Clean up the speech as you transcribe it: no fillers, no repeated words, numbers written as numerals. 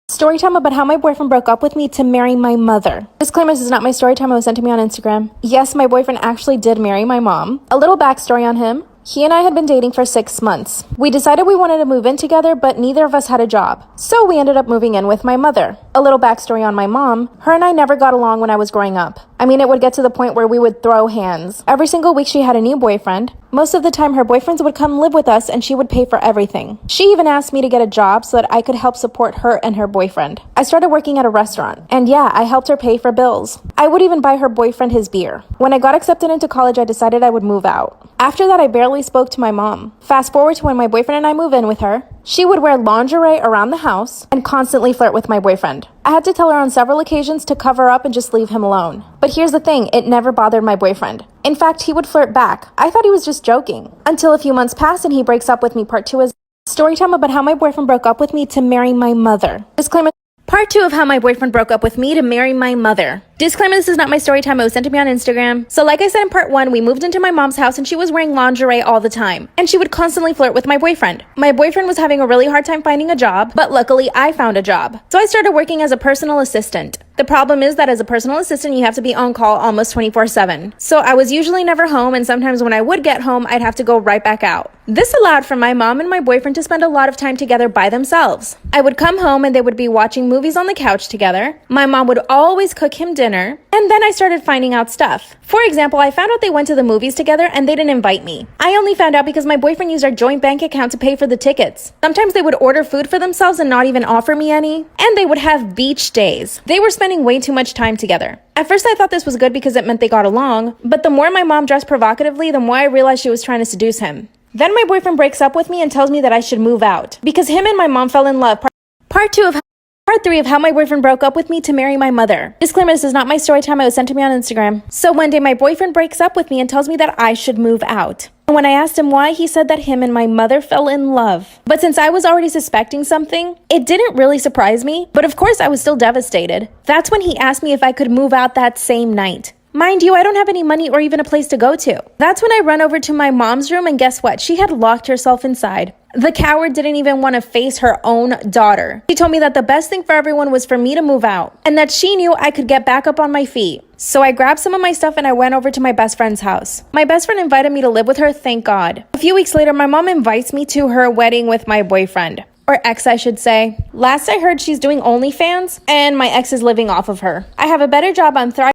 Story time about how my boyfriend broke up with me to marry my mother. Disclaimer, this is not my story time. It was sent to me on Instagram. Yes, my boyfriend actually did marry my mom. A little backstory on him. He and I had been dating for 6 months. We decided we wanted to move in together, but neither of us had a job. So we ended up moving in with my mother. A little backstory on my mom. Her and I never got along when I was growing up. I mean, it would get to the point where we would throw hands. Every single week she had a new boyfriend. Most of the time her boyfriends would come live with us and she would pay for everything. She even asked me to get a job so that I could help support her and her boyfriend. I started working at a restaurant. And yeah, I helped her pay for bills. I would even buy her boyfriend his beer. When I got accepted into college, I decided I would move out. After that, I barely spoke to my mom. Fast forward to when my boyfriend and I move in with her. She would wear lingerie around the house and constantly flirt with my boyfriend. I had to tell her on several occasions to cover up and just leave him alone. But here's the thing, it never bothered my boyfriend. In fact, he would flirt back. I thought he was just joking. Until a few months passed and he breaks up with me. Part 2 is story time about how my boyfriend broke up with me to marry my mother. Disclaimer. Part 2 of how my boyfriend broke up with me to marry my mother. Disclaimer, this is not my story time. It was sent to me on Instagram. So like I said in part 1, we moved into my mom's house and she was wearing lingerie all the time. And she would constantly flirt with my boyfriend. My boyfriend was having a really hard time finding a job, but luckily I found a job. So I started working as a personal assistant. The problem is that as a personal assistant, you have to be on call almost 24/7. So I was usually never home, and sometimes when I would get home, I'd have to go right back out. This allowed for my mom and my boyfriend to spend a lot of time together by themselves. I would come home and they would be watching movies on the couch together. My mom would always cook him dinner. And then I started finding out stuff. For example, I found out they went to the movies together and they didn't invite me. I only found out because my boyfriend used our joint bank account to pay for the tickets. Sometimes they would order food for themselves and not even offer me any. And they would have beach days. They were spending way too much time together. At first I thought this was good because it meant they got along, but the more my mom dressed provocatively, the more I realized she was trying to seduce him. Then my boyfriend breaks up with me and tells me that I should move out because him and my mom fell in love. Part 3 of how my boyfriend broke up with me to marry my mother. Disclaimer, this is not my story time. It was sent to me on Instagram. So one day my boyfriend breaks up with me and tells me that I should move out. And when I asked him why, he said that him and my mother fell in love. But since I was already suspecting something, it didn't really surprise me. But of course I was still devastated. That's when he asked me if I could move out that same night. Mind you, I don't have any money or even a place to go to. That's when I run over to my mom's room and guess what? She had locked herself inside. The coward didn't even want to face her own daughter. She told me that the best thing for everyone was for me to move out and that she knew I could get back up on my feet. So I grabbed some of my stuff and I went over to my best friend's house. My best friend invited me to live with her, thank God. A few weeks later, my mom invites me to her wedding with my boyfriend. Or ex, I should say. Last I heard, she's doing OnlyFans and my ex is living off of her. I have a better job, I'm thriving.